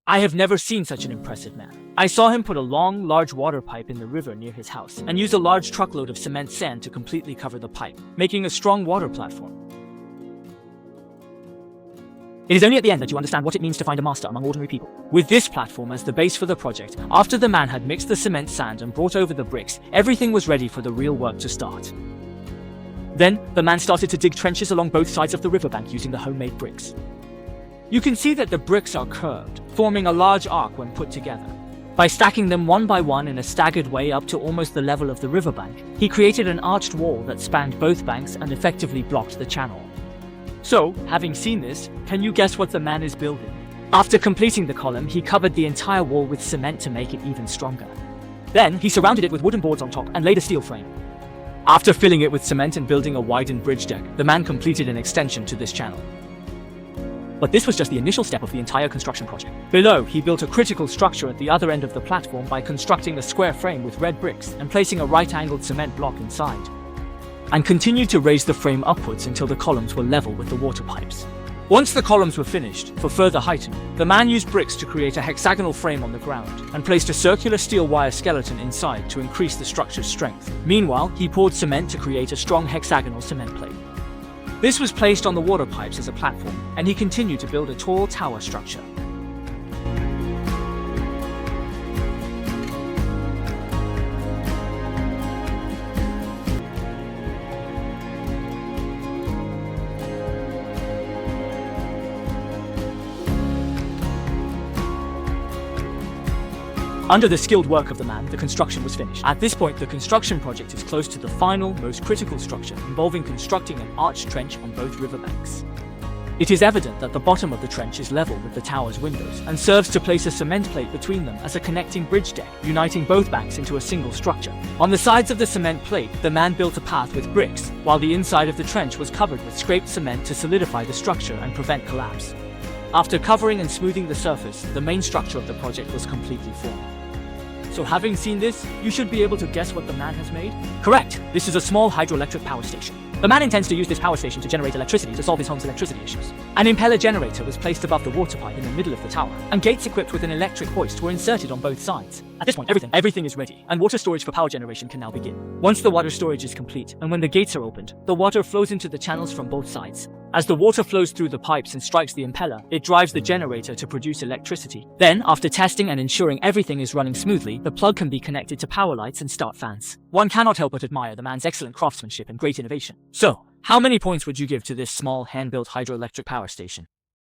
I have never seen such an impressive man. I saw him put a long, large water pipe in the river near his house and use a large truckload of cement sand to completely cover the pipe, making a strong water platform. It is only at the end that you understand what it means to find a master among ordinary people. With this platform as the base for the project, after the man had mixed the cement sand and brought over the bricks, everything was ready for the real work to start. Then, the man started to dig trenches along both sides of the riverbank using the homemade bricks. You can see that the bricks are curved, forming a large arc when put together. By stacking them one by one in a staggered way up to almost the level of the riverbank, he created an arched wall that spanned both banks and effectively blocked the channel. So, having seen this, can you guess what the man is building? After completing the column, he covered the entire wall with cement to make it even stronger. Then, he surrounded it with wooden boards on top and laid a steel frame. After filling it with cement and building a widened bridge deck, the man completed an extension to this channel. But this was just the initial step of the entire construction project. Below, he built a critical structure at the other end of the platform by constructing a square frame with red bricks and placing a right-angled cement block inside, and continued to raise the frame upwards until the columns were level with the water pipes. Once the columns were finished, for further heightening, the man used bricks to create a hexagonal frame on the ground and placed a circular steel wire skeleton inside to increase the structure's strength. Meanwhile, he poured cement to create a strong hexagonal cement plate. This was placed on the water pipes as a platform, and he continued to build a tall tower structure. Under the skilled work of the man, the construction was finished. At this point, the construction project is close to the final, most critical structure, involving constructing an arched trench on both riverbanks. It is evident that the bottom of the trench is level with the tower's windows, and serves to place a cement plate between them as a connecting bridge deck, uniting both banks into a single structure. On the sides of the cement plate, the man built a path with bricks, while the inside of the trench was covered with scraped cement to solidify the structure and prevent collapse. After covering and smoothing the surface, the main structure of the project was completely formed. So having seen this, you should be able to guess what the man has made? Correct! This is a small hydroelectric power station. The man intends to use this power station to generate electricity to solve his home's electricity issues. An impeller generator was placed above the water pipe in the middle of the tower, and gates equipped with an electric hoist were inserted on both sides. At this point, everything is ready, and water storage for power generation can now begin. Once the water storage is complete, and when the gates are opened, the water flows into the channels from both sides. As the water flows through the pipes and strikes the impeller, it drives the generator to produce electricity. Then, after testing and ensuring everything is running smoothly, the plug can be connected to power lights and start fans. One cannot help but admire the man's excellent craftsmanship and great innovation. So, how many points would you give to this small hand-built hydroelectric power station?